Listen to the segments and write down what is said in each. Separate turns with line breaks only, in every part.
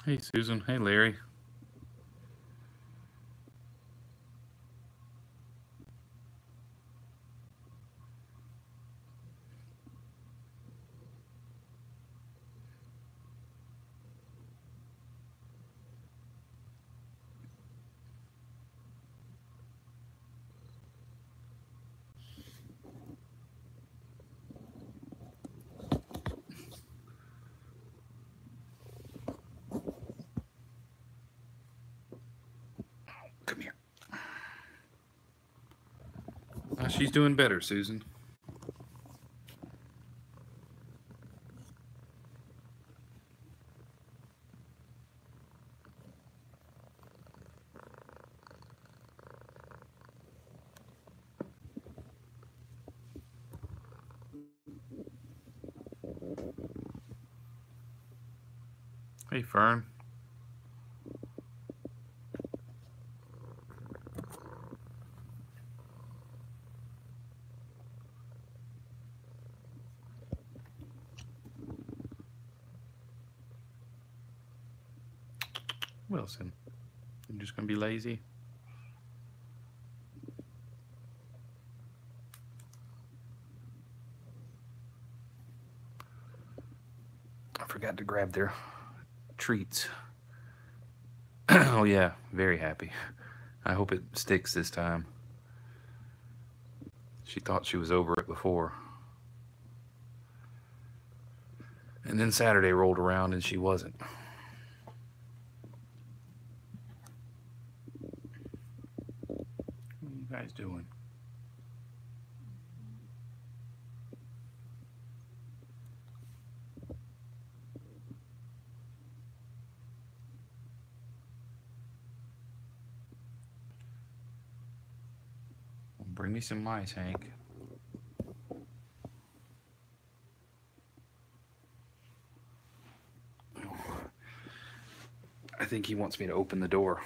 Hey, Susan. Hey, Larry. Come here. She's doing better, Susan. Hey, Fern. Wilson, you're just going to be lazy? I forgot to grab their treats. Oh yeah, very happy. I hope it sticks this time. She thought she was over it before. And then Saturday rolled around and she wasn't. What are you guys doing? Bring me some mice, Hank. I think he wants me to open the door.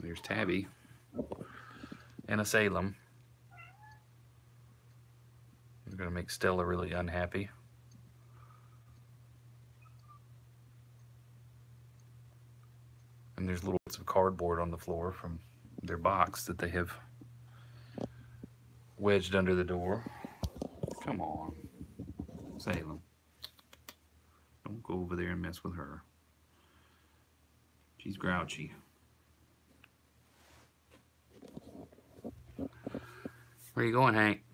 There's Tabby and a Salem. They're gonna make Stella really unhappy. And there's little bits of cardboard on the floor from their box that they have wedged under the door. Come on, Salem. Don't go over there and mess with her. She's grouchy. Where are you going, Hank?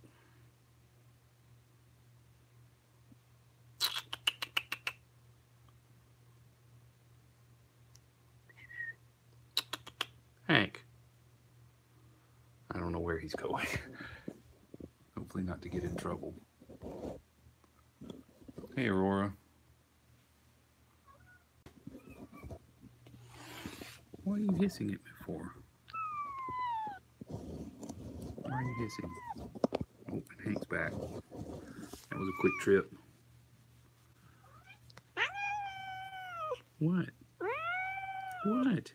Hank. I don't know where he's going. Hopefully not to get in trouble. Hey, Aurora. What are you hissing at me for? Why are you hissing? Oh, and Hank's back. That was a quick trip. What? What?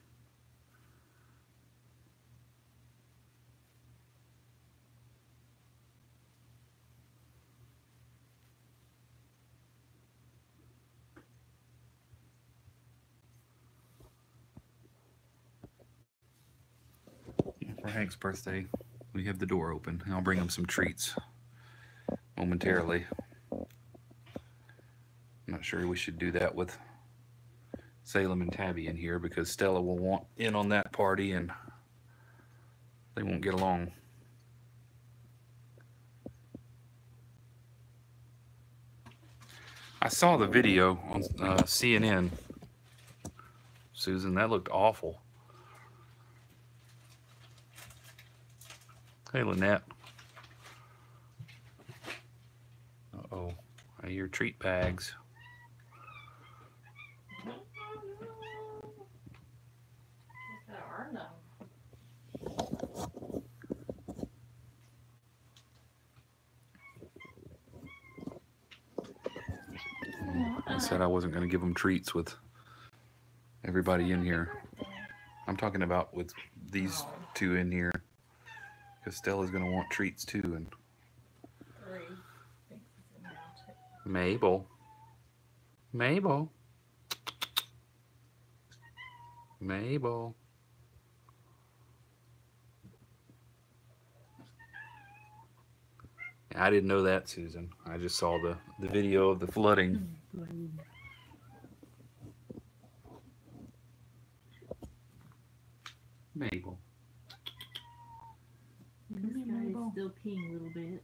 For Hank's birthday, we have the door open. I'll bring him some treats momentarily. I'm not sure we should do that with Salem and Tabby in here because Stella will want in on that party and they won't get along. I saw the video on CNN, Susan. That looked awful. Hey, Lynette. Uh-oh. I hear treat bags.
There are none.
I said I wasn't going to give them treats with everybody in here. I'm talking about with these
Oh.
two in here because Stella's gonna want treats too. And
3. Thinks it's in now too.
Mabel, Mabel, Mabel. I didn't know that, Susan. I just saw the video of the flooding. Mabel.
This guy is still peeing a little bit.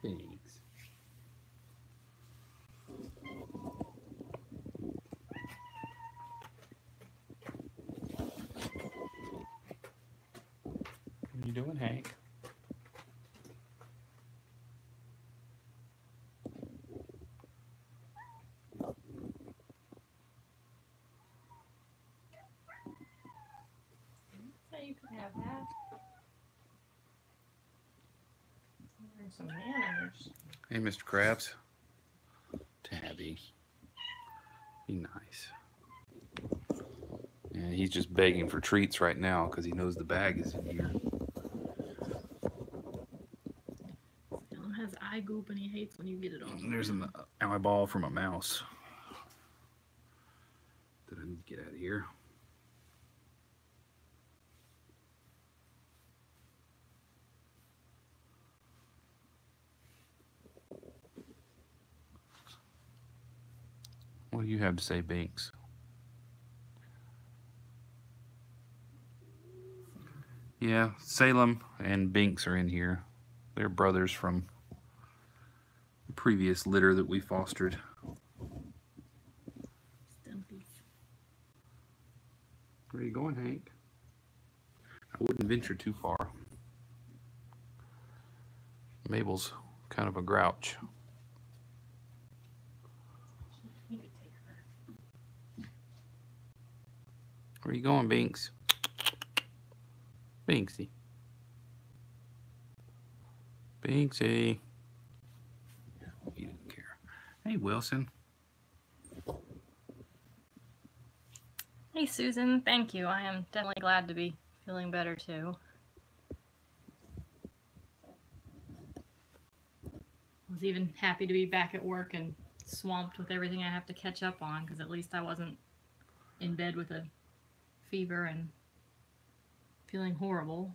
Thanks. What are you doing, Hank?
So you could have that. There's some manners.
Hey, Mr. Krabs. Tabby. Be nice. Yeah, he's just begging for treats right now because he knows the bag is in here.
Dylan has eye goop and he hates when you get it on.
There's an eyeball from a mouse. Did I need to get out of here? What do you have to say, Binks? Yeah, Salem and Binks are in here. They're brothers from the previous litter that we fostered.
Stumpies.
Where are you going, Hank? I wouldn't venture too far. Mabel's kind of a grouch.
You could take her.
Where are you going, Binks? Binksy. Binksy. He didn't care. Hey, Wilson.
Hey Susan, thank you. I am definitely glad to be feeling better too. I was even happy to be back at work and swamped with everything I have to catch up on, because at least I wasn't in bed with a fever and feeling horrible.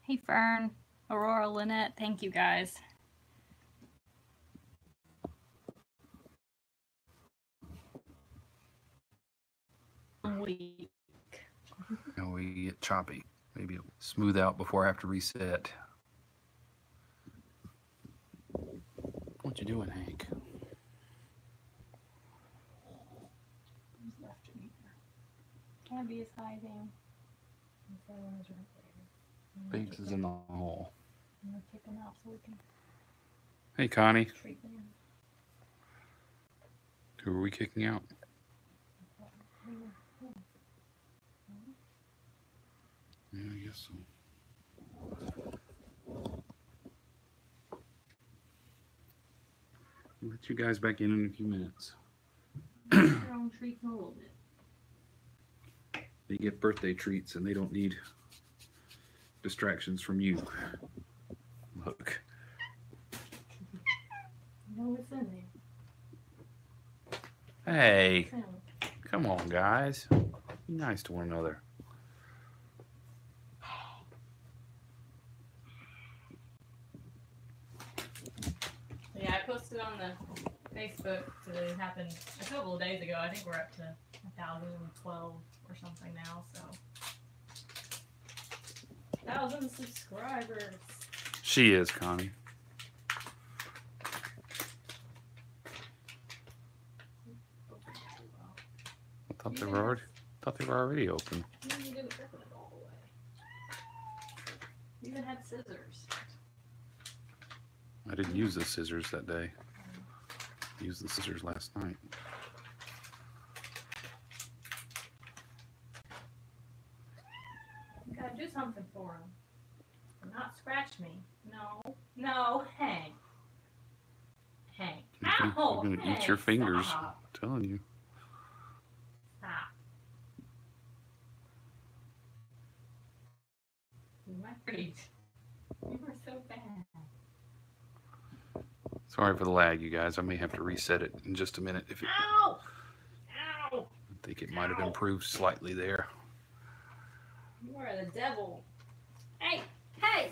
Hey Fern, Aurora, Lynette, thank you guys. Week.
Now we get choppy. Maybe it'll smooth out before I have to reset. What you doing, Hank?
Who's left in here?
Tabby is hiding.
And Salem is right there.
Binks is in the hall.
I'm gonna kick him out so we can
Hey, Connie.
treat them.
Who are we kicking out? Yeah, I guess so. I'll let you guys back in a few minutes.
Your own treats in a little bit.
They get birthday treats and they don't need distractions from you. Look.
You know what's in there.
Hey,
Salem.
come on, guys. Be nice to one another.
Yeah, I posted on the Facebook that happened a couple of days ago. I think we're up to 1,012 or something now, so 1,000 subscribers.
She is, Connie. What Thought they were already open.
You didn't open it all the way. You even had scissors.
I didn't use the scissors that day. I used the scissors last night.
You gotta do something for him. Not scratch me. No, Hank. Hank. Ow!
You're gonna
Hank,
eat your fingers.
stop.
I'm telling you.
Stop. My treat. You were so bad.
Sorry for the lag, you guys. I may have to reset it in just a minute. If it,
Ow! Ow!
I think it might have improved slightly there.
You are the devil. Hey! Hey!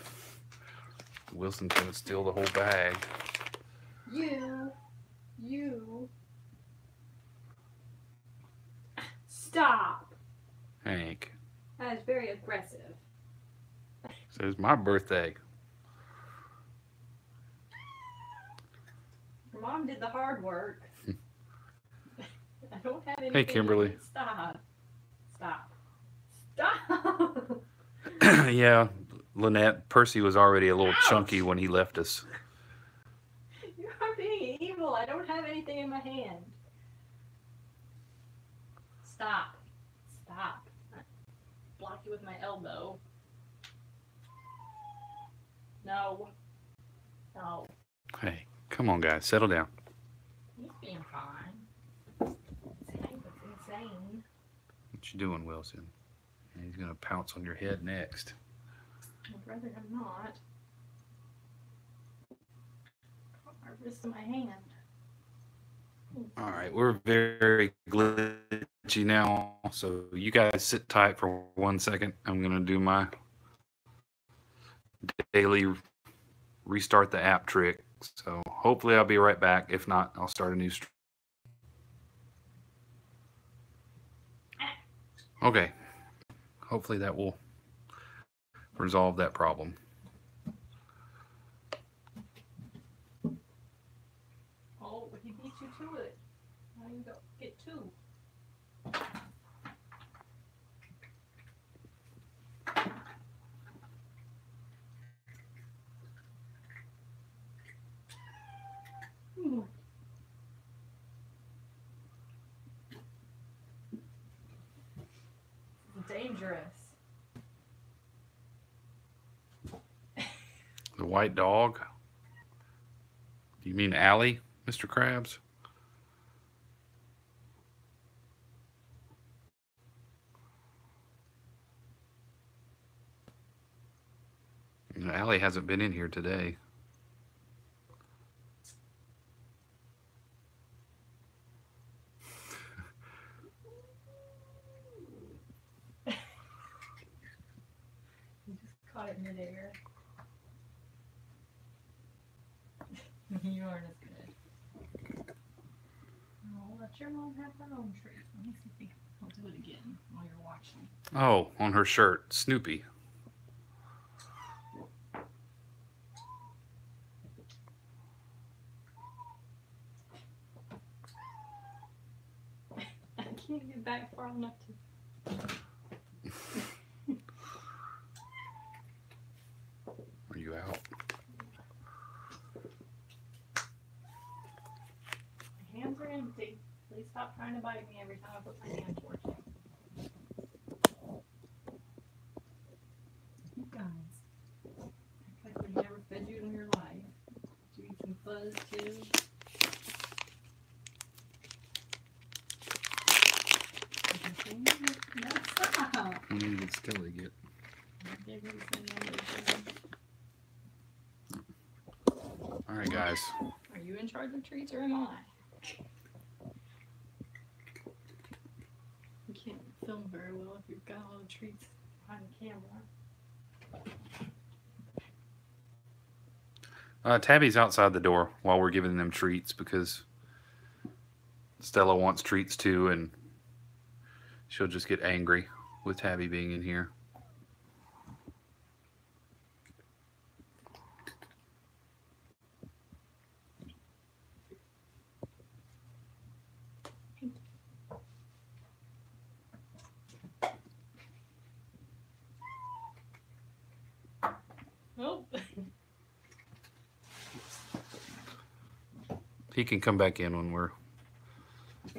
Wilson's gonna steal the whole bag.
You. Stop.
Hank.
That is very aggressive.
Says my birthday.
Your mom did the hard work. I don't have anything.
Hey, Kimberly.
Stop. Stop. Stop.
Yeah, Lynette, Percy was already a little
Ouch.
chunky when he left us.
You are being evil. I don't have anything in my hand. Stop. Stop. Block you with my elbow. No. No.
Hey, come on, guys, settle down.
He's being fine. It's insane.
What you doing, Wilson? He's gonna pounce on your head next.
I'd rather him not. My wrist in my hand.
All right, we're very glitchy now, so you guys sit tight for 1 second. I'm gonna do my daily restart the app trick. So hopefully I'll be right back. If not, I'll start a new stream. Okay. Hopefully that will resolve that problem.
Oh, he beat you to it. Now you go get two. Dangerous.
The white dog? Do you mean Allie, Mr. Krabs? You know, Allie hasn't been in here today.
You just caught it midair. You aren't as good. Oh, let your mom have her own treat. Let me see if I'll do it again while you're watching.
Oh, on her shirt, Snoopy.
I can't get back far enough to.
Are you out?
My hands are empty. Please stop trying to bite me every time I put my hand towards you. You guys. Act like we never fed you in your life. Did you eat some fuzz too? No, stop.
I need to get Stella get. All right, guys.
Are you in charge of treats or am I? You can't film very well if you've got all the treats behind the camera.
Tabby's outside the door while we're giving them treats because Stella wants treats too, and she'll just get angry with Tabby being in here. He can come back in when we're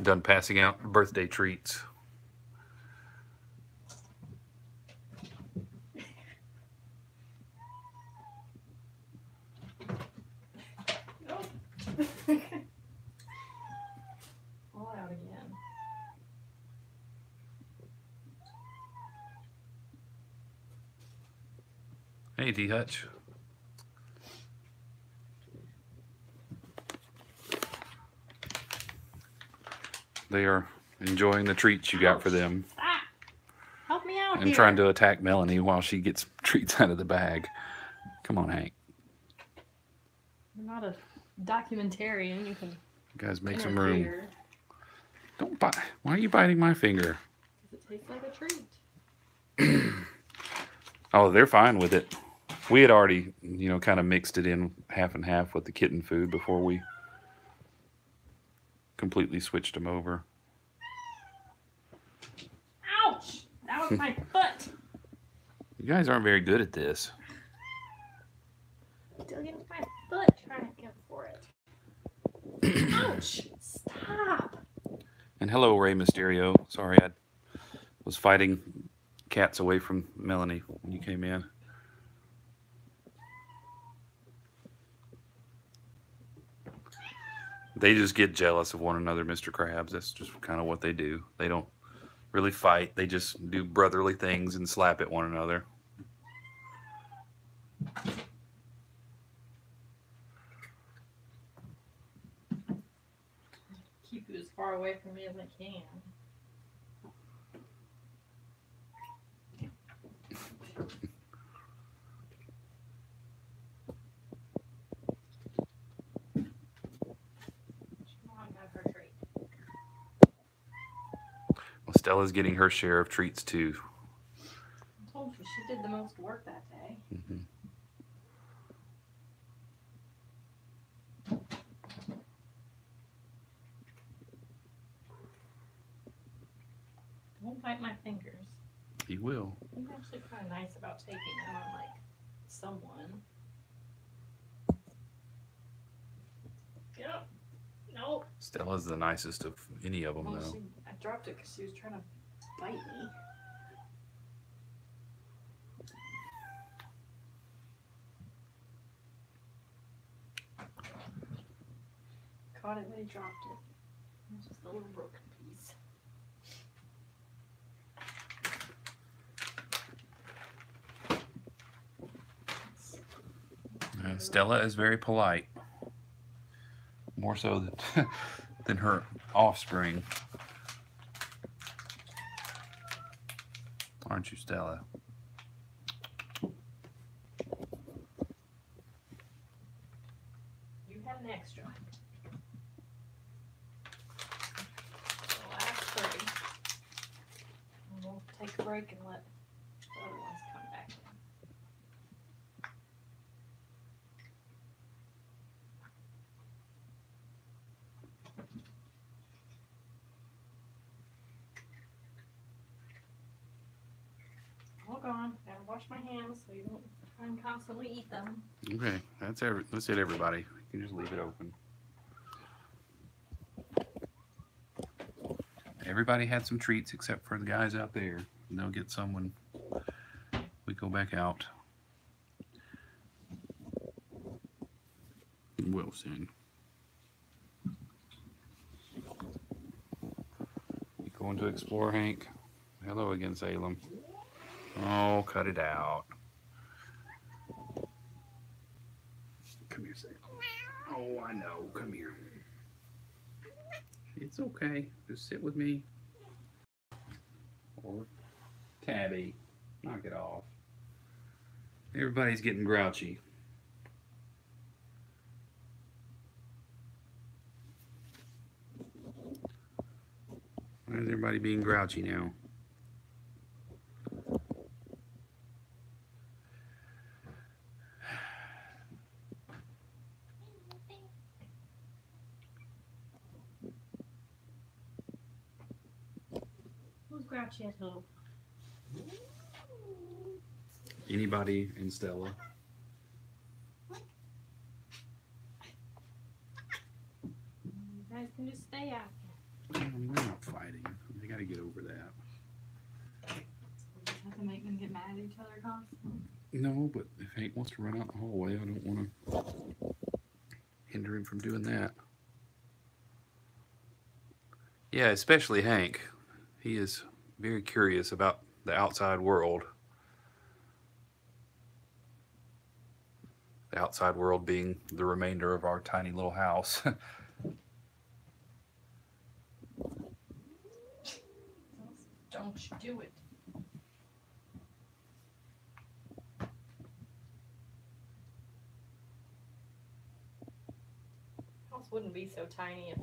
done passing out birthday treats.
All out again.
Hey, D Hutch. They are enjoying the treats you got for them.
Stop! Help me out
And
here.
trying to attack Melanie while she gets treats out of the bag. Come on, Hank.
You're not a documentarian. You can
You guys make some room.
interfere.
Don't bite. Why are you biting my finger?
It tastes like a treat.
Oh, they're fine with it. We had already, you know, kind of mixed it in half and half with the kitten food before we completely switched them over.
Ouch! That was my foot.
You guys aren't very good at this.
Still getting my foot trying to get for it. Ouch! Stop!
And hello, Rey Mysterio. Sorry, I was fighting cats away from Melanie when you came in. They just get jealous of one another, Mr. Krabs. That's just kind of what they do. They don't really fight. They just do brotherly things and slap at one another.
Keep you as far away from me as I can.
Well, Stella's getting her share of treats too.
I told you she did the most work that day.
Mm-hmm.
Don't bite my fingers.
He will.
I'm actually kind of nice about taking them on like someone. Get up. Nope.
Stella's the nicest of any of them,
Well,
though.
I dropped it because she was trying to bite me. Caught it when he dropped it. It was just a little broken piece.
And Stella is very polite. More so than, than her offspring. Aren't you, Stella?
You had an extra. The last 3. And we'll take a break and let the other ones come back in. All gone. Gotta wash my hands so you don't try and constantly eat them.
Okay, that's it, everybody. You can just leave it open. Everybody had some treats except for the guys out there. And they'll get some when we go back out. We'll soon. You going to explore, Hank? Hello again, Salem. Oh, cut it out. Come here, Salem. Oh, I know. Come here. It's okay. Just sit with me. Or Tabby. Knock it off. Everybody's getting grouchy. Why is everybody being grouchy now?
Who's grouchy at home?
Anybody and Stella?
can just stay out.
They're not fighting. They got to get over that.
We just have to make them get mad at each other constantly.
No, but if Hank wants to run out in the hallway, I don't want to hinder him from doing that. Yeah, especially Hank. He is very curious about the outside world. The outside world being the remainder of our tiny little house.
Don't you do it. House wouldn't be so tiny if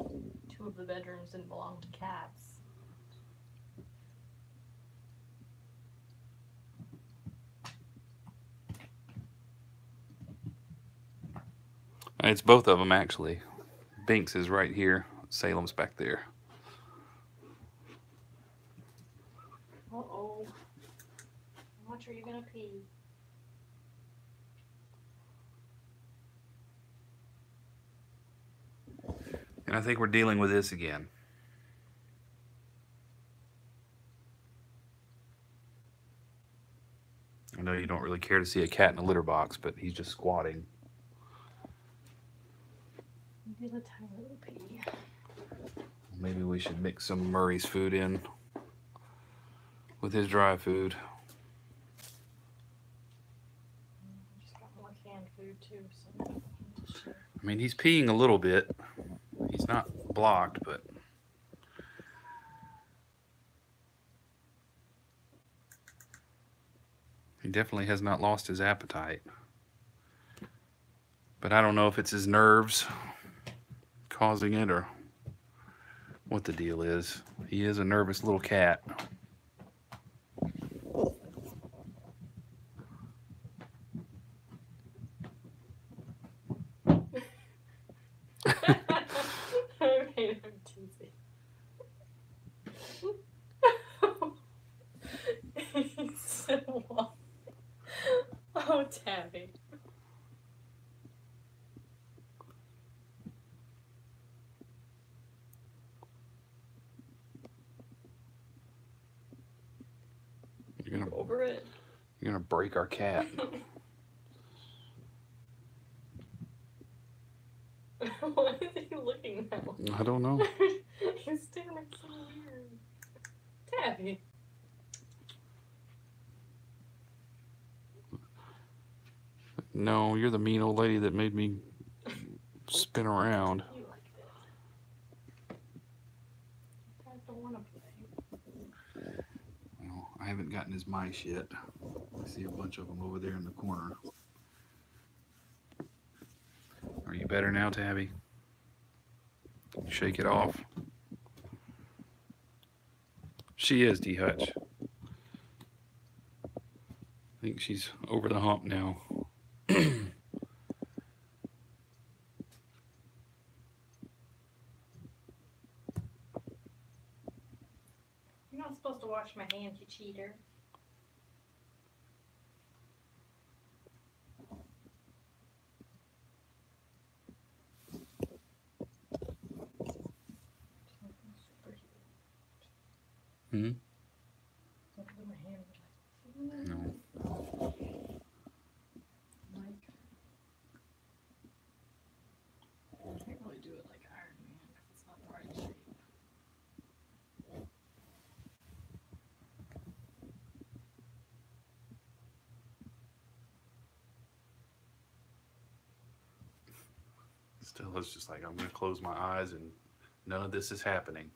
2 of the bedrooms didn't belong to cats.
It's both of them, actually. Binks is right here. Salem's back there.
Uh-oh. How much are you gonna pee?
And I think we're dealing with this again. I know you don't really care to see a cat in a litter box, but he's just squatting.
Maybe the tiny little pee.
Maybe we should mix some Murray's food in with his dry food.
Just got more canned food too, so
I mean, he's peeing a little bit. He's not blocked, but he definitely has not lost his appetite. But I don't know if it's his nerves causing it or what the deal is. He is a nervous little cat.
I made him teasing. He's so wild. Oh, Tabby. Over it.
You're gonna break our cat.
Why is he looking that way?
I don't know.
He's standing so weird. Tabby.
No, you're the mean old lady that made me spin around.
You like this. You guys don't want to play.
Well, I haven't gotten his mice yet. I see a bunch of them over there in the corner. Are you better now, Tabby? Shake it off. She is, D-Hutch. I think she's over the hump now.
You're not supposed to wash my hands, you cheater.
Hmm?
Look at my hand.
No.
Like, I can't really do it like Iron Man because it's not the right shape.
Still, it's just like I'm going to close my eyes and none of this is happening.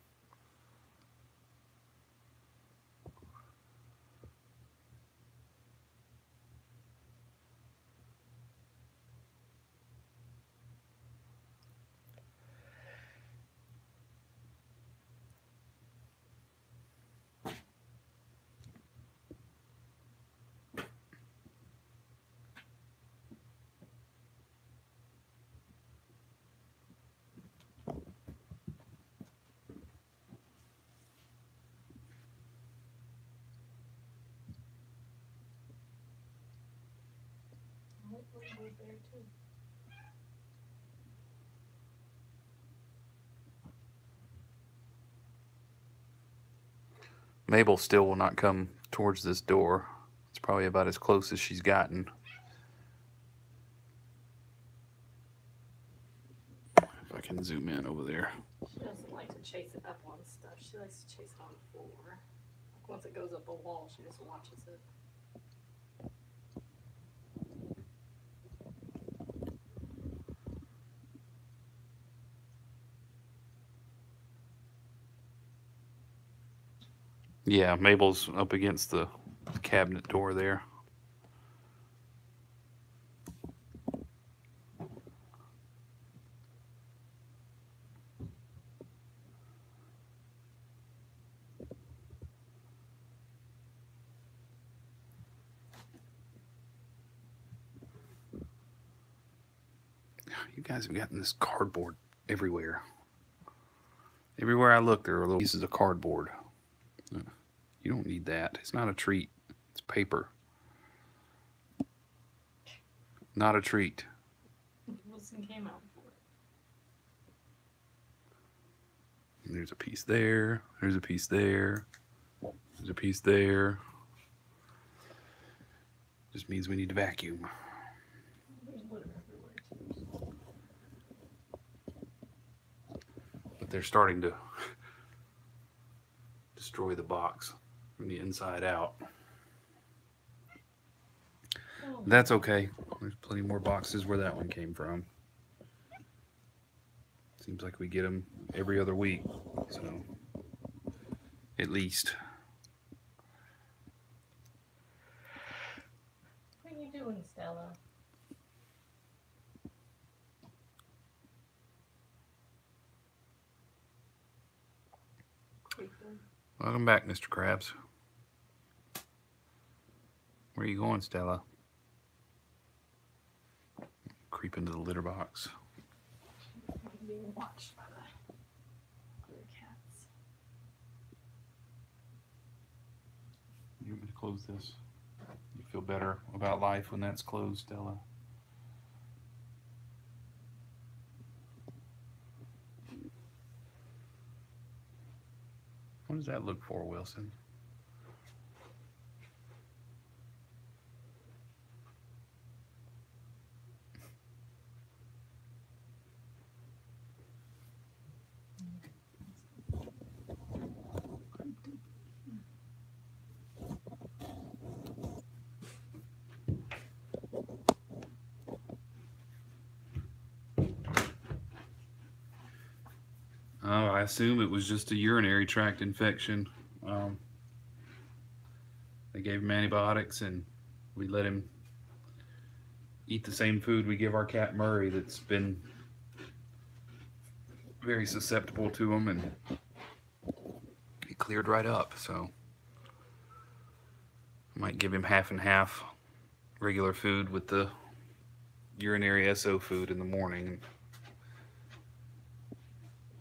Right there too.
Mabel still will not come towards this door. It's probably about as close as she's gotten. If I can zoom in over there.
She doesn't like to chase it up on stuff. She likes to chase it on the floor. Like once it goes up a wall, she just watches it.
Yeah, Mabel's up against the cabinet door there. You guys have gotten this cardboard everywhere. Everywhere I look, there are little pieces of cardboard. You don't need that. It's not a treat. It's paper. Not a treat.
Wilson came out for it.
And there's a piece there. There's a piece there. There's a piece there. Just means we need to vacuum.
There's litter everywhere.
But they're starting to destroy the box from the inside out.
Oh.
That's okay. There's plenty more boxes where that one came from. Seems like we get them every other week, so at least.
What are you doing, Stella? Creeping.
Welcome back, Mr. Krabs. Where are you going, Stella? Creep into the litter box.
Being watched by the other cats.
You want me to close this? You feel better about life when that's closed, Stella? What does that look for, Wilson? Oh, I assume it was just a urinary tract infection. They gave him antibiotics and we let him eat the same food we give our cat Murray that's been very susceptible to them, and it cleared right up. So I might give him half and half regular food with the urinary SO food in the morning.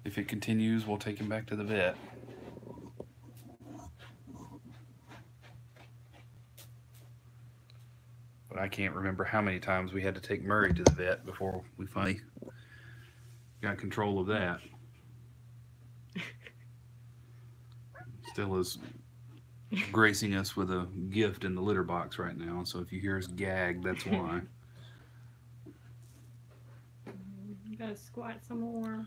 If it continues, we'll take him back to the vet. But I can't remember how many times we had to take Murray to the vet before we finally got control of that. Still is gracing us with a gift in the litter box right now, so if you hear us gag, that's why.
You gotta squat some more.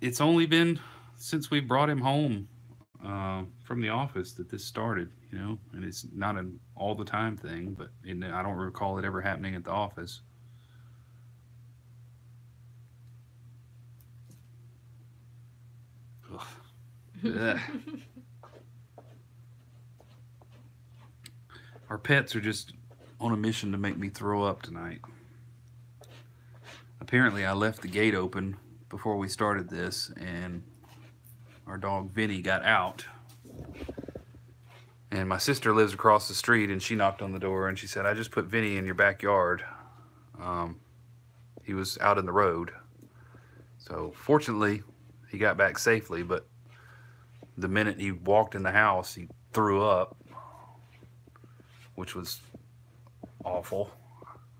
It's only been since we brought him home from the office that this started, you know, and it's not an all the time thing, but I don't recall it ever happening at the office. Ugh. Our pets are just on a mission to make me throw up tonight. Apparently I left the gate open before we started this, and our dog Vinny got out, and my sister lives across the street, and she knocked on the door and she said, I just put Vinny in your backyard. He was out in the road, so fortunately he got back safely, but the minute he walked in the house he threw up, which was awful.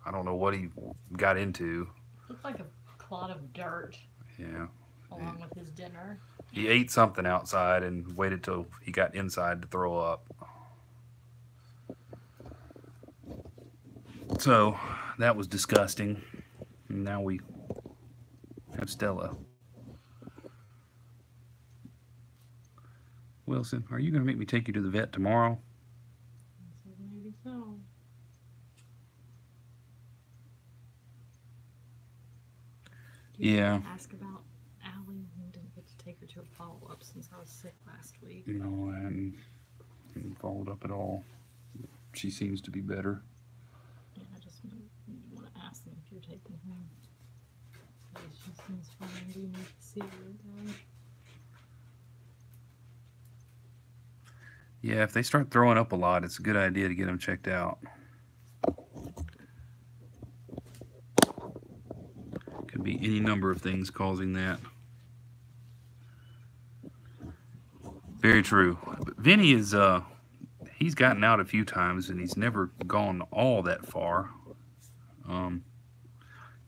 I don't know what he got into.
Looked like a clod of dirt.
Yeah.
Along with his dinner.
He ate something outside and waited till he got inside to throw up. So that was disgusting. And now we have Stella. Wilson, are you going to make me take you to the vet tomorrow?
So maybe so.
Yeah.
Ask about Allie. I didn't get to take her to a follow-up since I was sick last week.
No, I hadn't followed up at all. She seems to be better.
Yeah, I just want to ask them if you're taking her. She seems fine. Do you need to see her again?
Yeah, if they start throwing up a lot, it's a good idea to get them checked out. Could be any number of things causing that. Very true. But Vinny is, he's gotten out a few times and he's never gone all that far.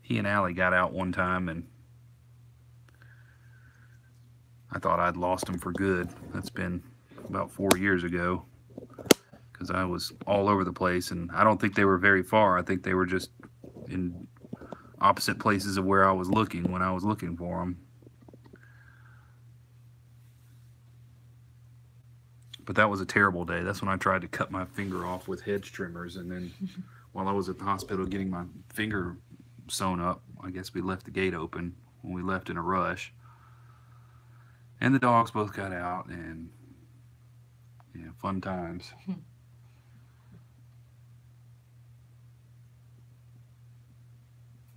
He and Allie got out one time and I thought I'd lost him for good. That's been about 4 years ago because I was all over the place and I don't think they were very far. I think they were just in opposite places of where I was looking when I was looking for them. But that was a terrible day. That's when I tried to cut my finger off with hedge trimmers, and then while I was at the hospital getting my finger sewn up, I guess we left the gate open when we left in a rush. And the dogs both got out, and yeah, fun times.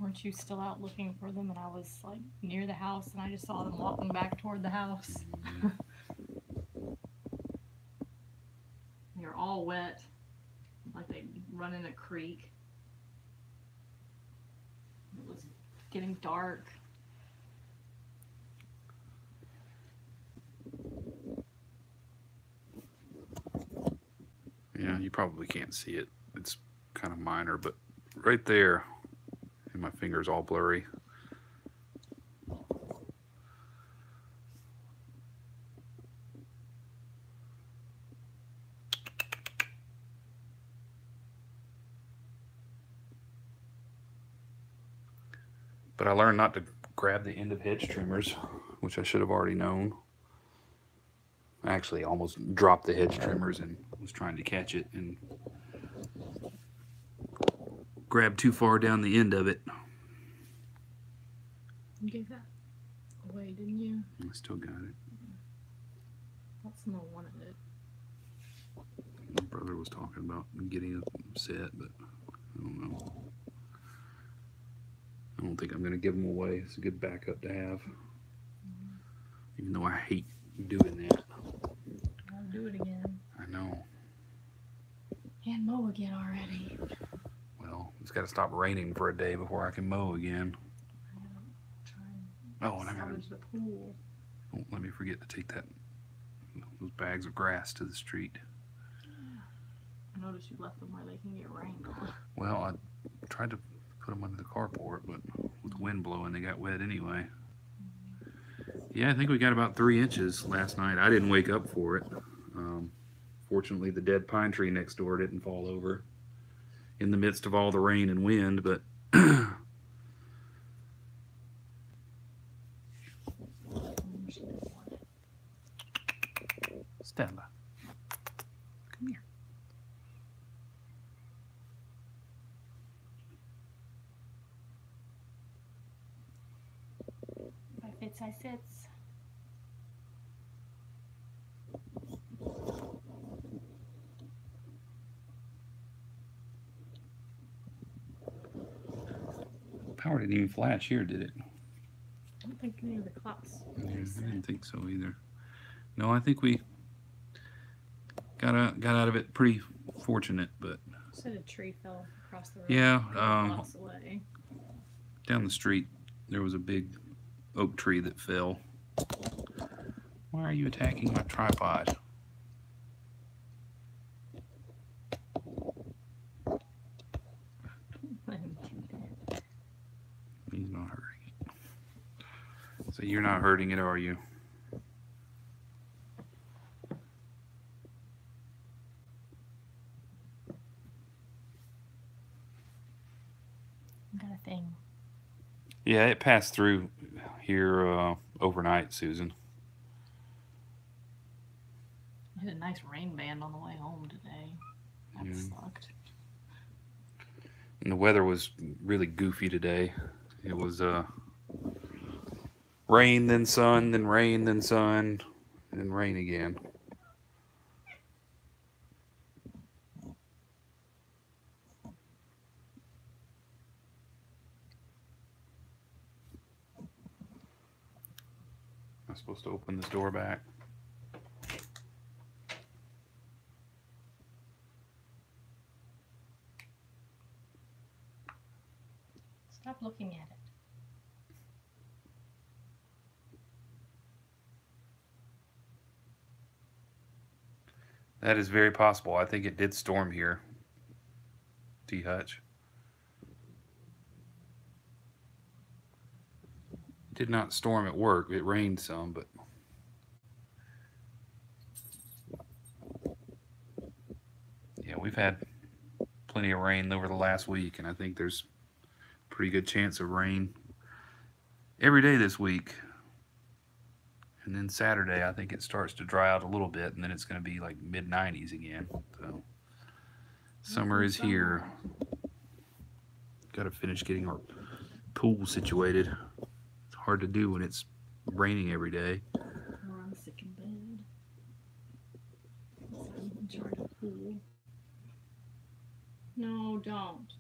Weren't you still out looking for them? And I was like near the house and I just saw them walking back toward the house. They're all wet, like they run in a creek. It was getting dark.
Yeah, you probably can't see it. It's kind of minor, but right there, and my finger's all blurry. But I learned not to grab the end of hedge trimmers, which I should have already known. I actually almost dropped the hedge trimmers and was trying to catch it and grabbed too far down the end of it.
You gave that away, didn't you?
I still got it.
Thought someone wanted it.
My brother was talking about getting a set, but I don't know. I don't think I'm going to give them away. It's a good backup to have. Even though I hate doing that.
I'll do it again.
I know.
And mow again already.
Well, it's got to stop raining for a day before I can mow again.
I gotta try
Oh, and I
and
got
salvage the pool.
Don't let me forget to take those bags of grass to the street.
I noticed you left them where they can get rained on.
Well, I tried to put them under the carport, but with the wind blowing, they got wet anyway. Yeah, I think we got about 3 inches last night. I didn't wake up for it. Fortunately, the dead pine tree next door didn't fall over in the midst of all the rain and wind, but Stella, come here.
If I fits, I sits.
Power didn't even flash here, did it?
I don't think any of the clocks.
Yeah, I didn't think so either. No, I think we got out of it pretty fortunate, but
Said a tree fell across the road.
yeah,
a couple blocks away.
down the street there was a big oak tree that fell. Why are you attacking my tripod? He's not hurting it. So you're not hurting it, are you?
Got a thing.
Yeah, it passed through here overnight, Susan.
I had a nice rain band on the way home today. That sucked.
And the weather was really goofy today. It was rain, then sun, then rain, then sun, then rain again. Am I supposed to open this door back?
Stop looking at it.
That is very possible. I think it did storm here. D. Hutch. It did not storm at work. It rained some, but yeah, we've had plenty of rain over the last week, and I think there's a pretty good chance of rain every day this week. And then Saturday, I think it starts to dry out a little bit, and then it's going to be like mid-90s again. So summer is here. Got to finish getting our pool situated. It's hard to do when it's raining every day.
Or I'm sick in bed. So I'm in charge of pool. No, don't.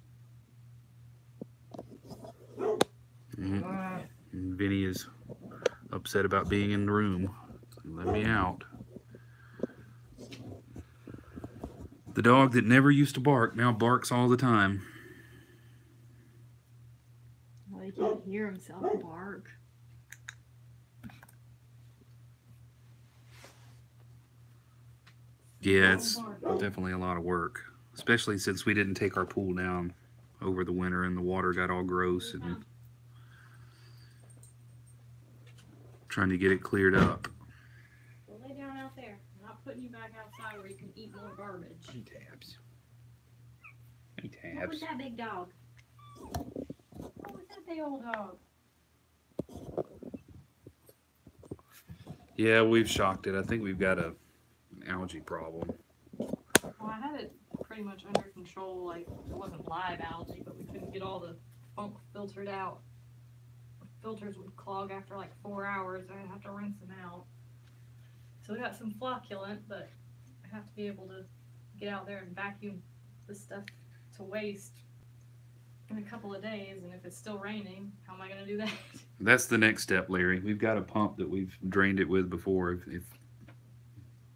And Vinny is upset about being in the room. Let me out. The dog that never used to bark now barks all the time.
Well, he can't hear himself bark.
Yeah, it's definitely a lot of work, especially since we didn't take our pool down over the winter and the water got all gross and trying to get it cleared up.
Well, lay down out there. I'm not putting you back outside where you can eat more garbage.
Hey, Tabs. Hey,
What was
Tabs.
that big dog? What was that big old dog?
Yeah, we've shocked it. I think we've got an algae problem.
Well, I had it pretty much under control. Like, it wasn't live algae, but we couldn't get all the funk filtered out. The filters would clog after like 4 hours. I'd have to rinse them out. So we got some flocculant, but I have to be able to get out there and vacuum this stuff to waste in a couple of days. And if it's still raining, how am I going to do that?
That's the next step, Larry. We've got a pump that we've drained it with before. If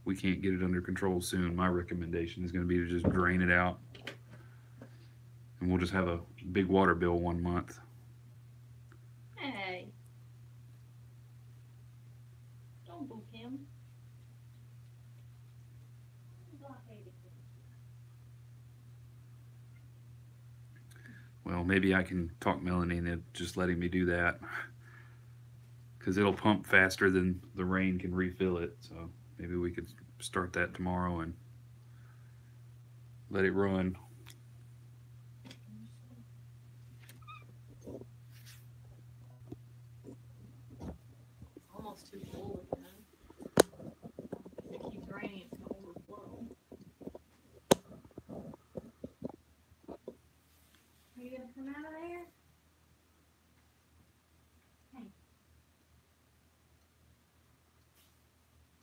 we can't get it under control soon, my recommendation is going to be to just drain it out. And we'll just have a big water bill one month.
Hey. Don't book him.
Well, maybe I can talk Melanie into just letting me do that. Because it'll pump faster than the rain can refill it. So maybe we could start that tomorrow and let it run.
Almost too full again. If it keeps raining, it's going to overflow.
Are you gonna come out of there? Hey.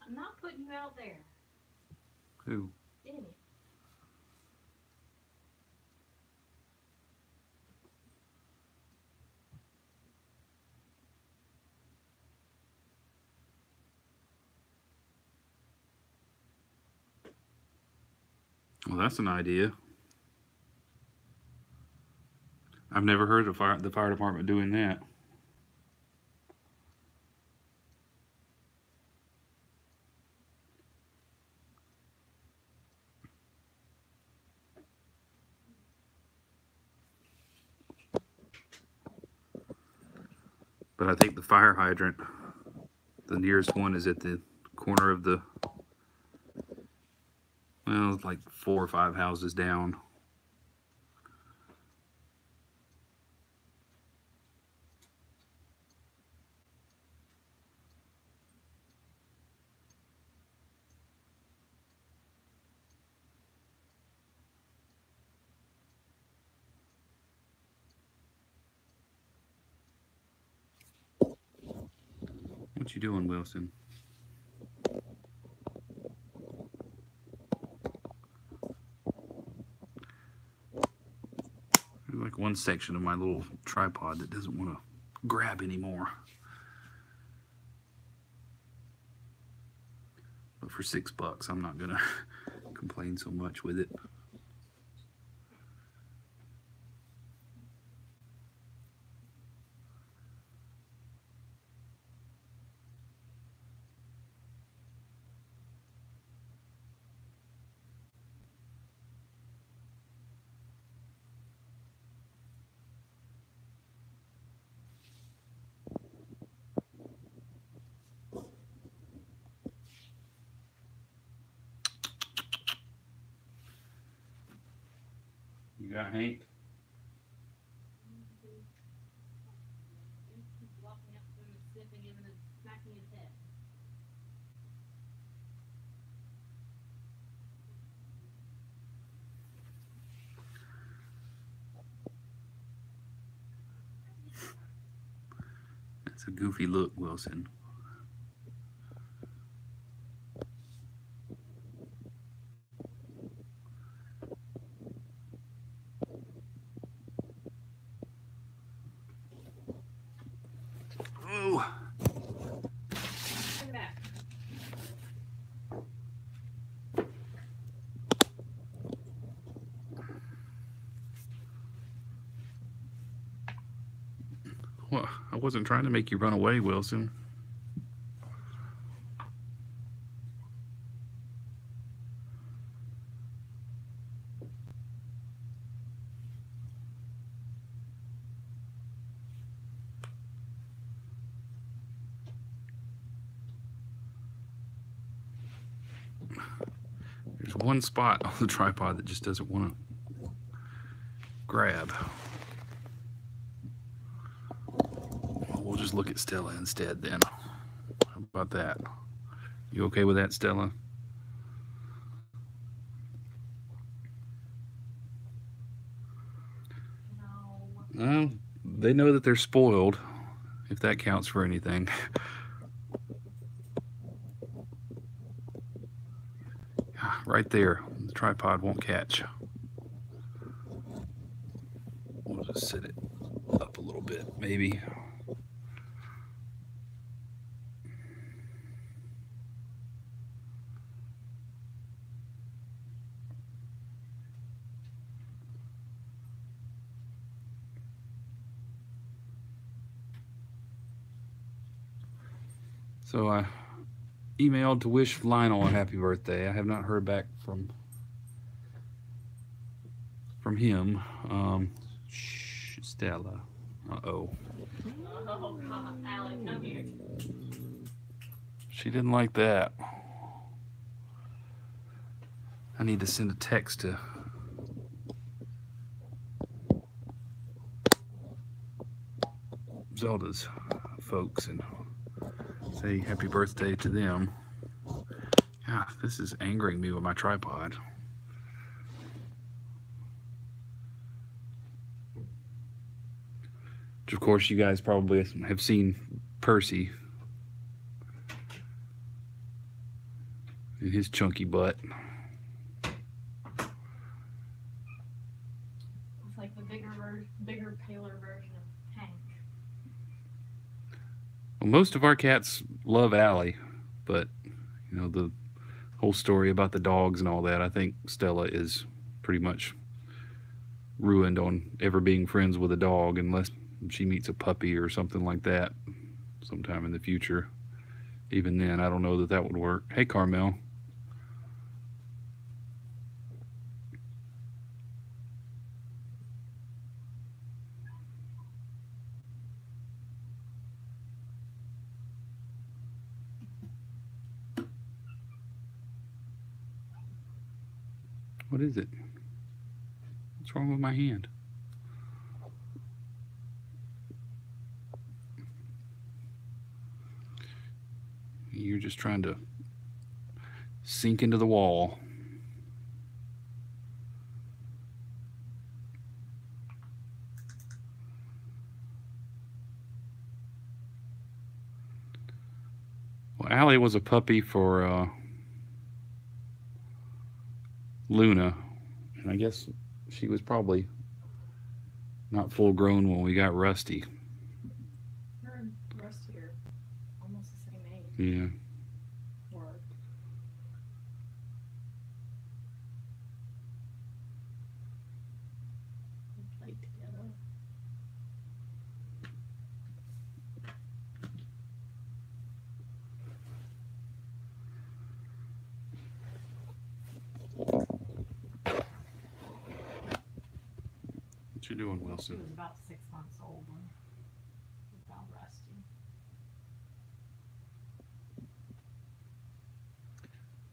I'm not putting you out there.
Who?
Damn it.
Well, that's an idea. I've never heard of the fire department doing that. But I think the fire hydrant, the nearest one, is at the corner of the, well, it's like 4 or 5 houses down. you doing, Wilson? There's like one section of my little tripod that doesn't want to grab anymore. But for $6, I'm not gonna complain so much with it. You got Hank? That's a goofy look, Wilson. Oh.
Bring it back.
Well, I wasn't trying to make you run away, Wilson. There's one spot on the tripod that just doesn't want to grab. Well, we'll just look at Stella instead then. How about that? You okay with that, Stella?
No.
Well, they know that they're spoiled, if that counts for anything. Right there, the tripod won't catch. We'll just set it up a little bit, maybe. So I emailed to wish Lionel a happy birthday. I have not heard back from him. Stella. Uh-oh.
Oh, God. Alec, come here.
She didn't like that. I need to send a text to Zelda's folks and say happy birthday to them. Yeah, this is angering me with my tripod. Which of course you guys probably have seen Percy and his chunky butt.
It's like the bigger, paler version of Hank.
Well, most of our cats love Allie, but you know, the whole story about the dogs and all that, I think Stella is pretty much ruined on ever being friends with a dog unless she meets a puppy or something like that sometime in the future. Even then, I don't know that that would work. Hey, Carmel. What is it? What's wrong with my hand? You're just trying to sink into the wall. Allie was a puppy for Luna, and I guess she was probably not full grown when we got Rusty.
Her and Rusty are almost the same age.
Yeah.
Or they played together.
What you doing,
She
Wilson?
was about 6 months old when we found Rusty.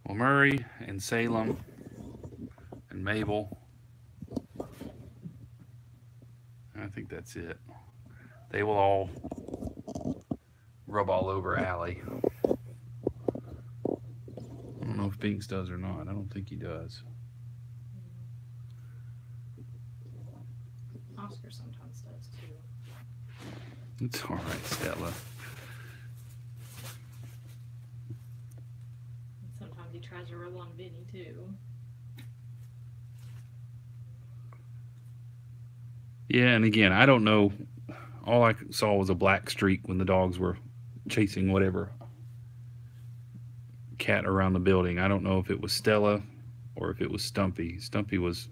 Well, Murray and Salem and Mabel. I think that's it. They will all rub all over Allie. I don't know if Binks does or not. I don't think he does.
Oscar sometimes does too.
It's all right, Stella.
And sometimes he tries to rub on Vinny too.
Yeah, and again, I don't know. All I saw was a black streak when the dogs were chasing whatever cat around the building. I don't know if it was Stella or if it was Stumpy. Stumpy was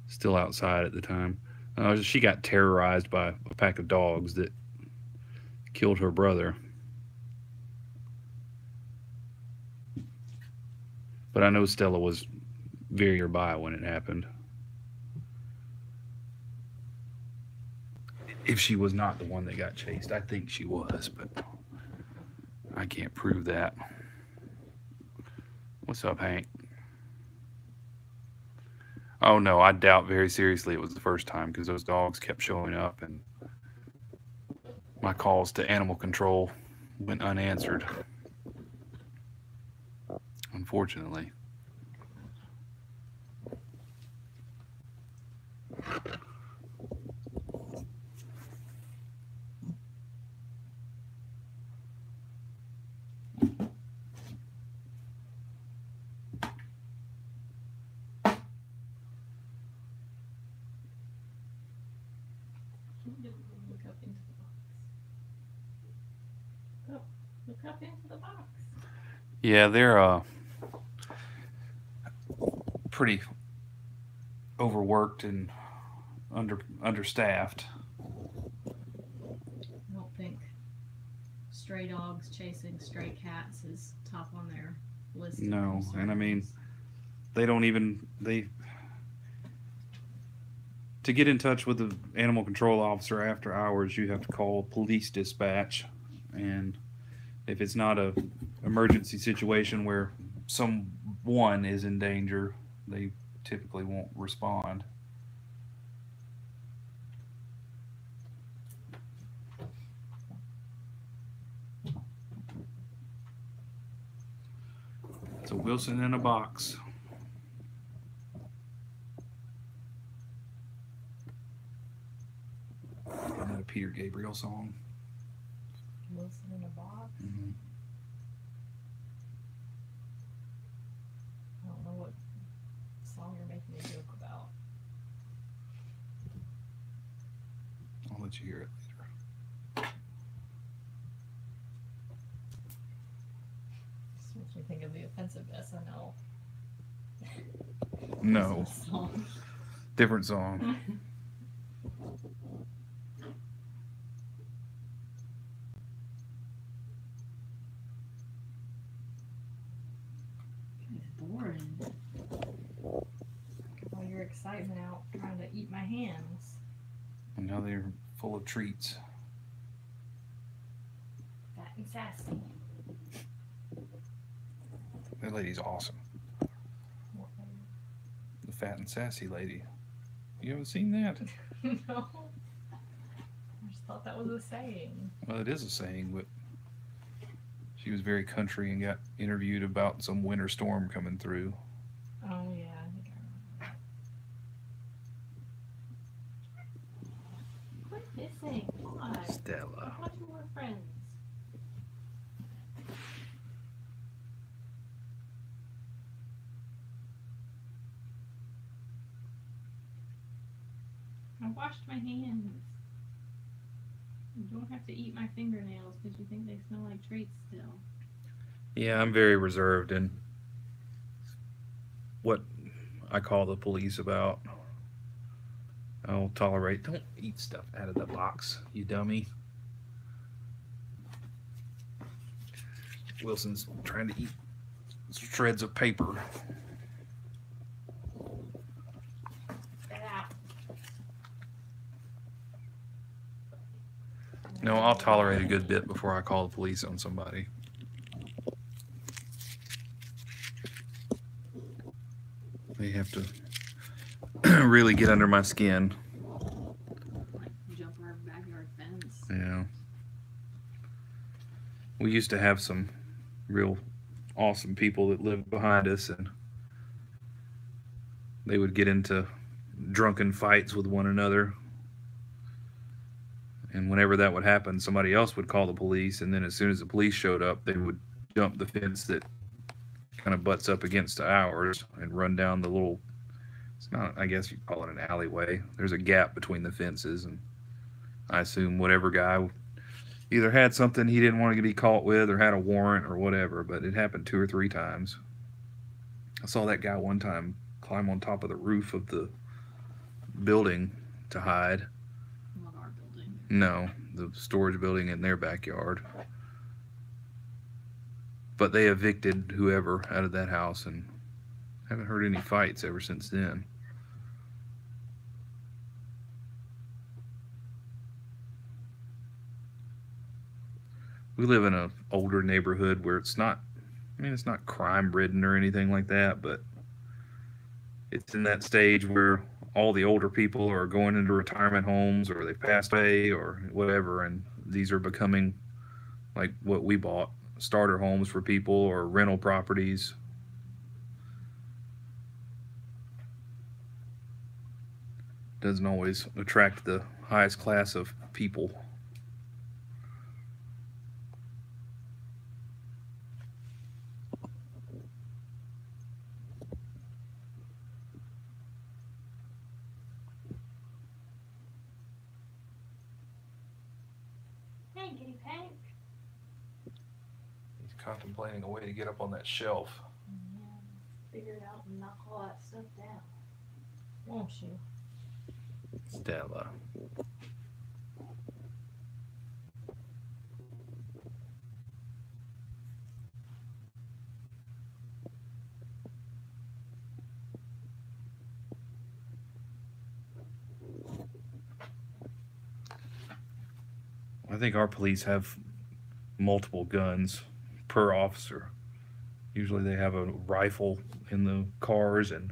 still outside at the time. She got terrorized by a pack of dogs that killed her brother. But I know Stella was very nearby when it happened. If she was not the one that got chased, I think she was, but I can't prove that. What's up, Hank? Oh no, I doubt very seriously it was the first time, because those dogs kept showing up and my calls to animal control went unanswered, unfortunately.
Look up into the box. Oh, look up into the box.
Yeah, they're pretty overworked and understaffed.
I don't think stray dogs chasing stray cats is top on their list. of
No, and I mean,
concerns.
they don't even to get in touch with the animal control officer after hours, you have to call police dispatch, and if it's not a emergency situation where someone is in danger, they typically won't respond. It's a Wilson in a box. Isn't that a Peter Gabriel song?
Wilson in a box.
Mm-hmm.
I don't know what song you're making a joke about.
I'll let you hear it later.
This makes me think of the offensive SNL.
No,
Song.
different song.
It's boring. All your excitement out trying to eat my hands.
And now they're full of treats.
Fat and sassy.
That lady's awesome. The fat and sassy lady. You haven't seen that?
No. I just thought that was a saying.
Well, it is a saying, but she was very country and got interviewed about some winter storm coming through.
Oh yeah, I think I remember that. Quit hissing. Why?
Stella.
I thought you were friends.
I washed my hands. You don't have to eat my fingernails because you think they smell like treats still.
Yeah, I'm very reserved in what I call the police about. I'll tolerate. Don't eat stuff out of the box, you dummy. Wilson's trying to eat shreds of paper.
Get out.
No, I'll tolerate a good bit before I call the police on somebody. They have to really get under my skin.
Jump our backyard fence.
Yeah. We used to have some real awesome people that lived behind us, and they would get into drunken fights with one another. And whenever that would happen, somebody else would call the police, and then as soon as the police showed up, they would jump the fence that kind of butts up against ours and run down the little, it's not, I guess you'd call it an alleyway. There's a gap between the fences, and I assume whatever guy either had something he didn't want to be caught with or had a warrant or whatever, but it happened 2 or 3 times. I saw that guy one time climb on top of the roof of the building to hide.
Not our building.
No, the storage building in their backyard. But they evicted whoever out of that house and haven't heard any fights ever since then. We live in an older neighborhood where it's not, I mean, it's not crime-ridden or anything like that, but it's in that stage where all the older people are going into retirement homes or they passed away or whatever, and these are becoming like what we bought, starter homes for people or rental properties. Doesn't always attract the highest class of people.
Hey, Kitty Pig.
He's contemplating a way to get up on that shelf.
Yeah, figure it out and knock all that stuff down. Won't you?
Stella. I think our police have multiple guns per officer. Usually they have a rifle in the cars and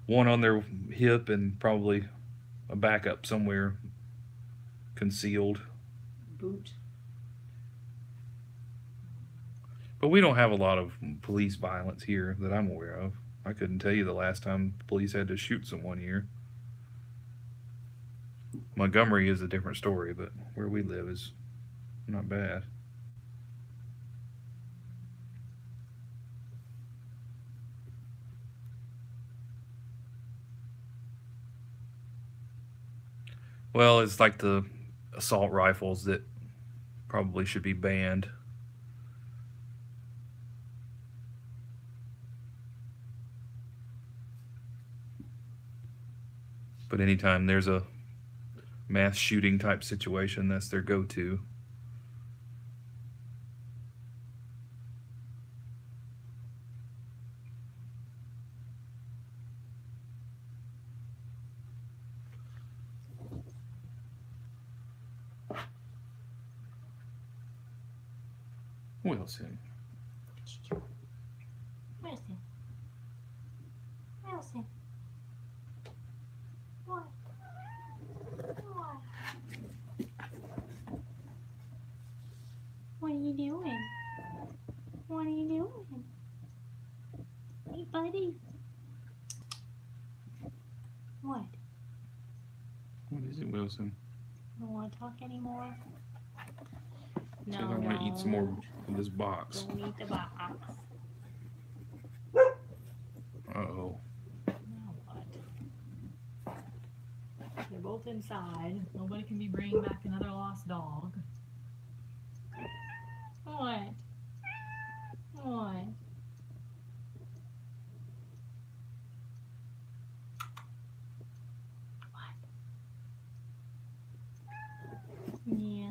one on their hip and probably a backup somewhere concealed.
Boot.
But we don't have a lot of police violence here that I'm aware of. I couldn't tell you the last time the police had to shoot someone here. Montgomery is a different story, but where we live is not bad. Well, it's like the assault rifles that probably should be banned. But anytime there's a mass shooting type situation, that's their go-to. Wilson.
Wilson. Wilson. What? What? What are you doing? What are you doing? Hey, buddy. What?
What is it, Wilson?
Don't want to talk anymore?
Because I want to eat some more of this box.
Don't eat the box.
Uh-oh.
Now what? They're both
both inside. Nobody can be bringing back another lost dog. What? What? Yeah.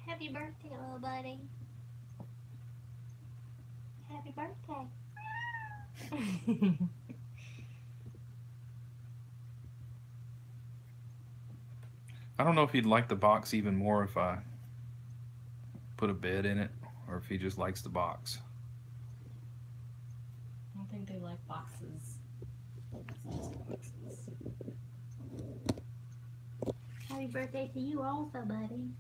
Happy birthday, little buddy. Happy birthday.
I don't know if he'd like the box even more if I put a bed in it, or if he just likes the box.
I don't think they like boxes. Boxes.
Happy birthday to you also, buddy.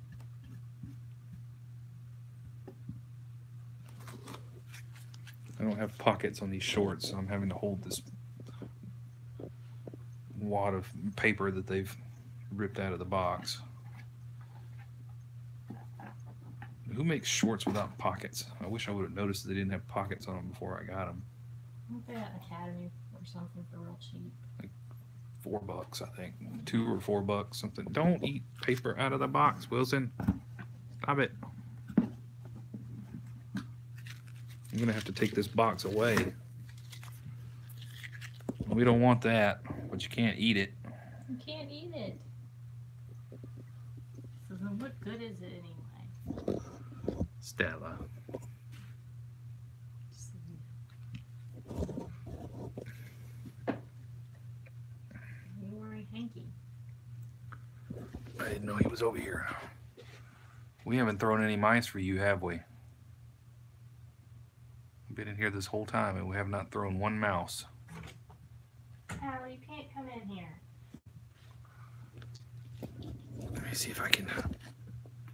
I don't have pockets on these shorts, so I'm having to hold this wad of paper that they've ripped out of the box. Who makes shorts without pockets? I wish I would have noticed they didn't have pockets on them before I got them.
Aren't they at Academy or something for real cheap?
$4, I think. $2 or $4, something. Don't eat paper out of the box, Wilson. Stop it. I'm gonna have to take this box away. We don't want that, but you can't eat it.
You can't eat it. So then what good is it anyway?
Stella.
You were a hanky.
I didn't know he was over here. We haven't thrown any mice for you, have we? We've been in here this whole time and we have not thrown one mouse.
Allie, you can't come in here.
Let me see if I can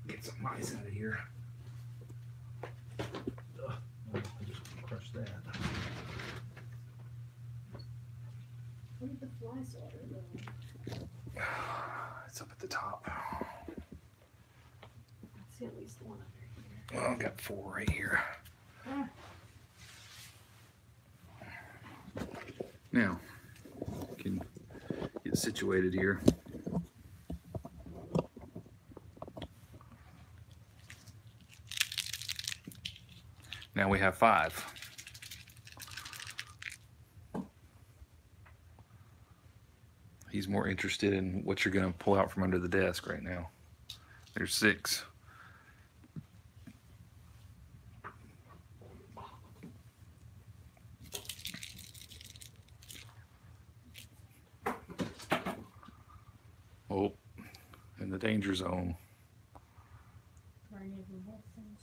get some mice out of here. Ugh, I just crushed that.
Where did the fly swatter go?
It's up at the top.
I see at least one under here.
Well, I've got 4 right here.
Ah.
Now, can get situated here. Now we have 5. He's more interested in what you're going to pull out from under the desk right now. There's 6. Oh, in the danger zone.
Where are you moving things?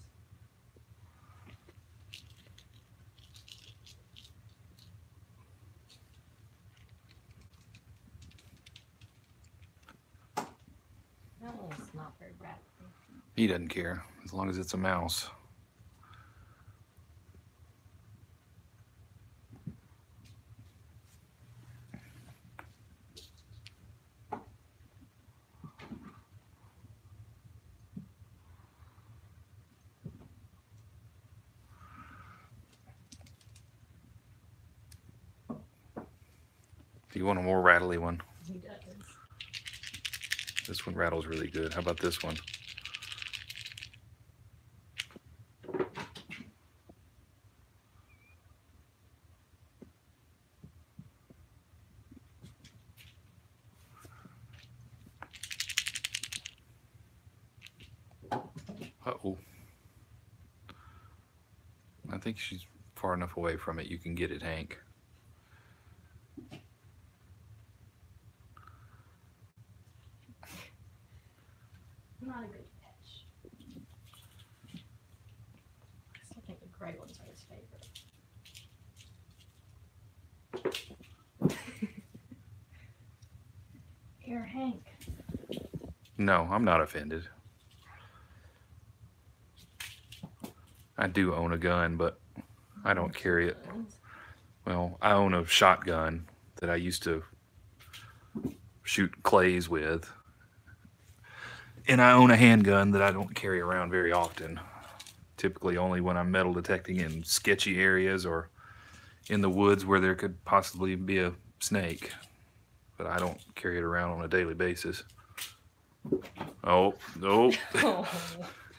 That one's not very rattly.
He doesn't care as long as it's a mouse. Do you want a more rattly one?
He does.
This one rattles really good. How about this one? Uh-oh. I think she's far enough away from it. You can get it, Hank.
Not a good catch. I still think the gray ones are his favorite. Here, Hank.
No, I'm not offended. I do own a gun, but I don't carry it. Well, I own a shotgun that I used to shoot clays with. And I own a handgun that I don't carry around very often. Typically only when I'm metal detecting in sketchy areas or in the woods where there could possibly be a snake, but I don't carry it around on a daily basis. Oh, no.
Oh.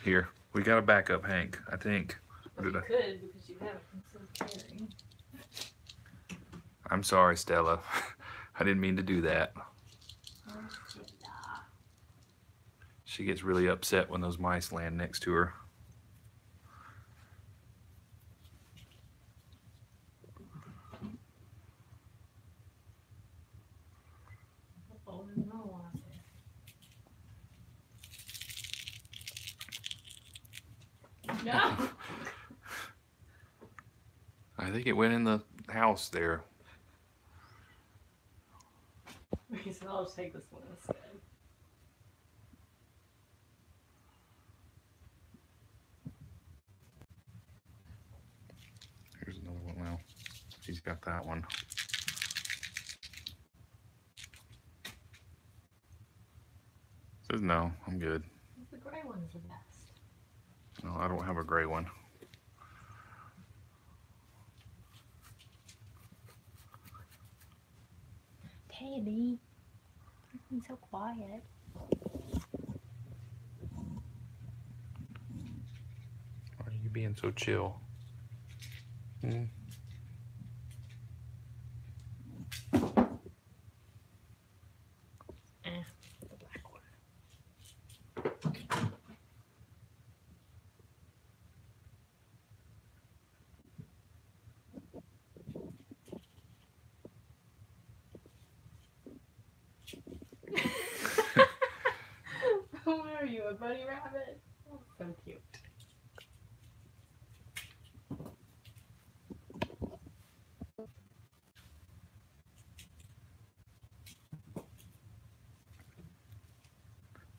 Here, we got a backup, Hank, I think. Or
You
did I?
could because you have a concealed carry.
I'm sorry, Stella. I didn't mean to do that. She gets really upset when those mice land next to her.
Oh, there's another one up there. No.
I think it went in the house there.
Okay, so I'll just take this one instead.
Here's another one now. He's got that one. Says no, I'm good.
The gray one's the best.
No, I don't have a gray one.
Tabby, you're being so quiet.
Why are you being so chill? Hmm?
The black one. What are you, a bunny rabbit? Oh, so cute.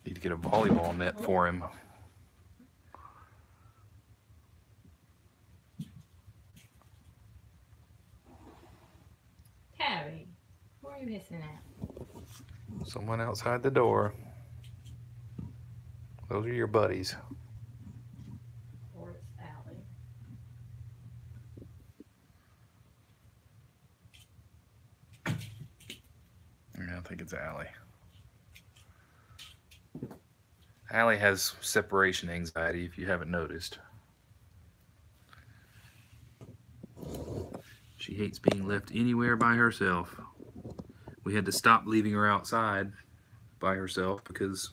Need to get a volleyball net for him.
Tabby, where are you hissing at?
Someone outside the door. Those are your buddies.
Or it's Allie.
Yeah, I think it's Allie. Allie has separation anxiety, if you haven't noticed. She hates being left anywhere by herself. We had to stop leaving her outside by herself because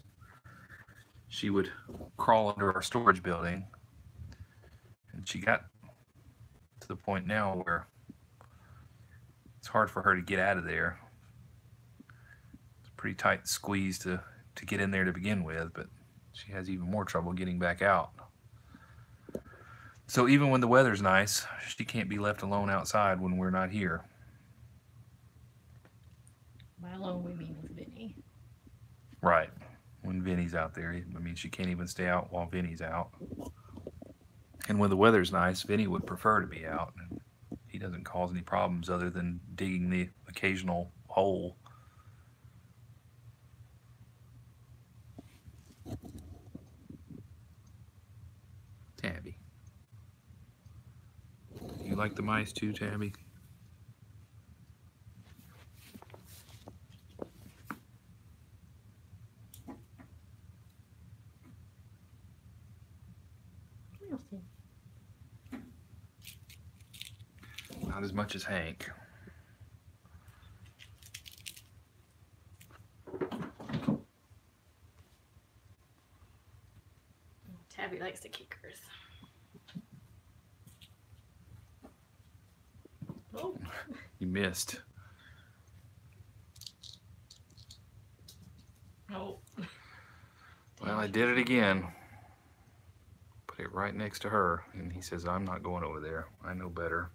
she would crawl under our storage building. And she got to the point now where it's hard for her to get out of there. It's a pretty tight squeeze to get in there to begin with, but she has even more trouble getting back out. So even when the weather's nice, she can't be left alone outside when we're not here.
By alone, we mean with Vinny.
Right. When Vinny's out there. I mean, she can't even stay out while Vinny's out. And when the weather's nice, Vinny would prefer to be out. He doesn't cause any problems other than digging the occasional hole. Tabby. You like the mice too, Tabby?
We'll see.
Not as much as Hank.
Tabby likes the kickers. Oh.
You missed.
Oh.
Well, I did it again. Put it right next to her, and he says, I'm not going over there. I know better.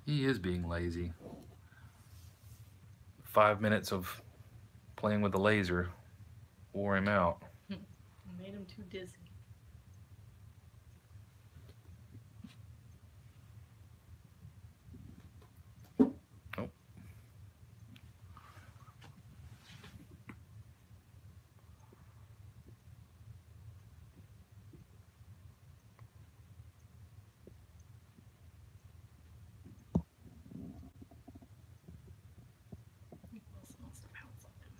He is being lazy. 5 minutes of playing with the laser wore him out.
Made him too dizzy.
Oh.
Wilson wants to pounce on him.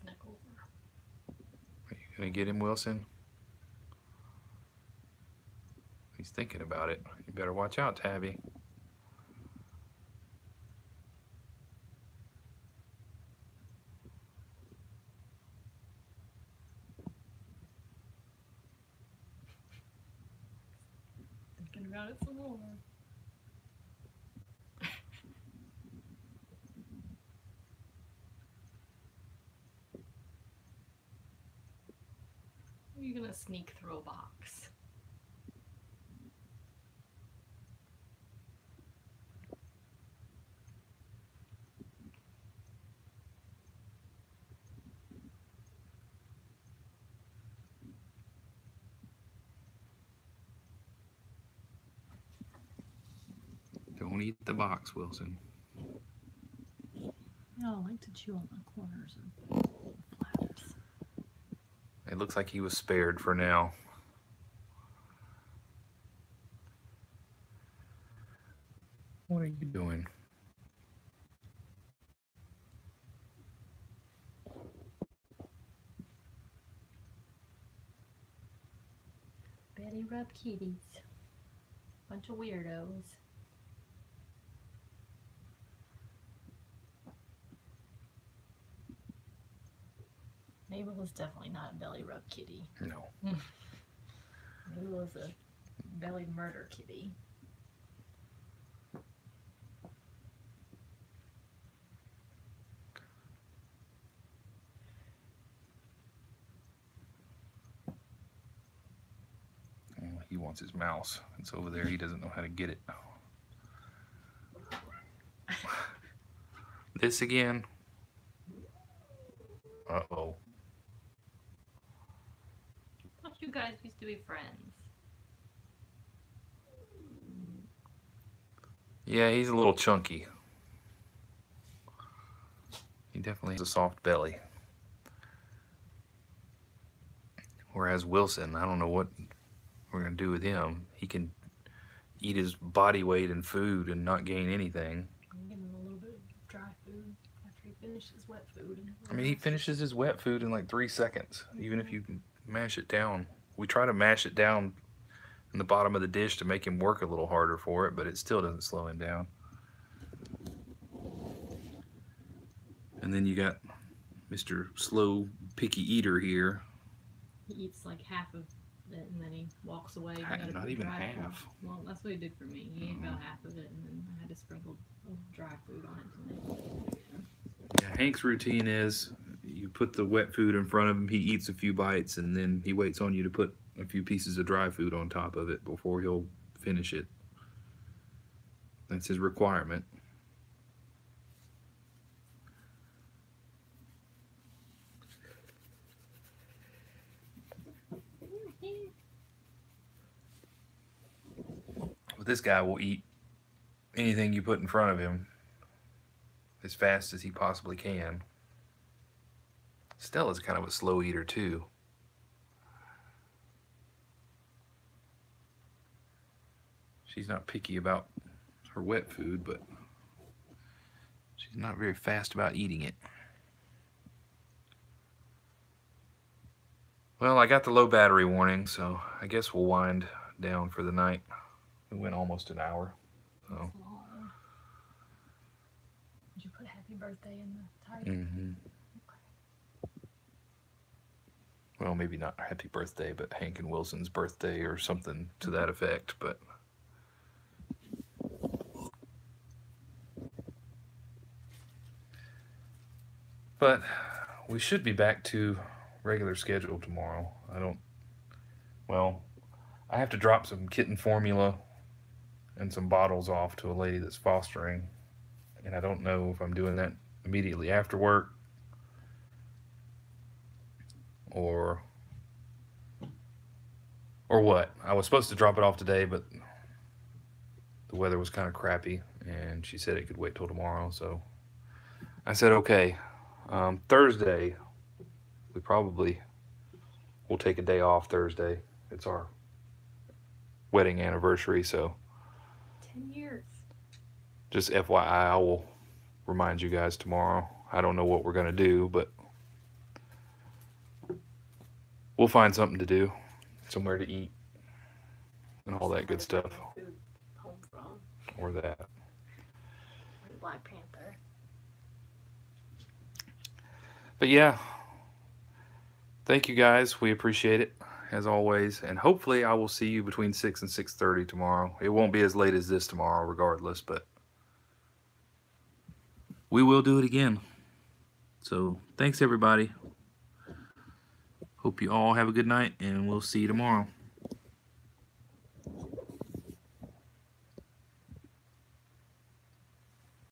Snuck over.
Are you gonna get him, Wilson? He's thinking about it. You better watch out, Tabby.
Thinking about it some more. Are you gonna sneak through a box?
Don't eat the box, Wilson.
I don't like to chew on the corners of flaps.
It looks like he was spared for now. What are you doing?
Betty Rub kitties. Bunch of weirdos. Mabel is definitely not a belly rub kitty.
No.
Mabel is a belly murder kitty.
Oh, he wants his mouse. It's over there. He doesn't know how to get it. This again? Uh-oh.
Thought you guys used to be friends.
Yeah, he's a little chunky. He definitely has a soft belly. Whereas Wilson, I don't know what we're going to do with him. He can eat his body weight in food and not gain anything.
I'm giving him a little bit of dry food after he finishes wet food.
I mean, he finishes his wet food in like 3 seconds, even if you mash it down. We try to mash it down in the bottom of the dish to make him work a little harder for it, but it still doesn't slow him down. And then you got Mr. Slow Picky Eater here.
He eats like half of it and then he walks away.
Not even half.
Well, that's what he did for me. He ate about half of it and then I had to sprinkle a little dry food on it to make it.
Yeah, Hank's routine is you put the wet food in front of him, he eats a few bites, and then he waits on you to put a few pieces of dry food on top of it before he'll finish it. That's his requirement. But this guy will eat anything you put in front of him as fast as he possibly can. Stella's kind of a slow eater too. She's not picky about her wet food, but she's not very fast about eating it. Well, I got the low battery warning, so I guess we'll wind down for the night. We went almost an hour. So.
Did you put happy birthday in the title?
Mm-hmm. Well, maybe not happy birthday, but Hank and Wilson's birthday or something to that effect, but we should be back to regular schedule tomorrow. I have to drop some kitten formula and some bottles off to a lady that's fostering, and I don't know if I'm doing that immediately after work or what. I was supposed to drop it off today, but the weather was kind of crappy, and she said it could wait till tomorrow, so I said okay. Thursday, we probably will take a day off Thursday. It's our wedding anniversary, so
10 years.
just FYI, I will remind you guys tomorrow. I don't know what we're going to do, but we'll find something to do, somewhere to eat, and all that good stuff.
Food home from
Or that.
Black Panther.
But yeah, thank you guys. We appreciate it, as always. And hopefully I will see you between 6 and 6:30 tomorrow. It won't be as late as this tomorrow, regardless, but we will do it again. So thanks, everybody. Hope you all have a good night, and we'll see you tomorrow.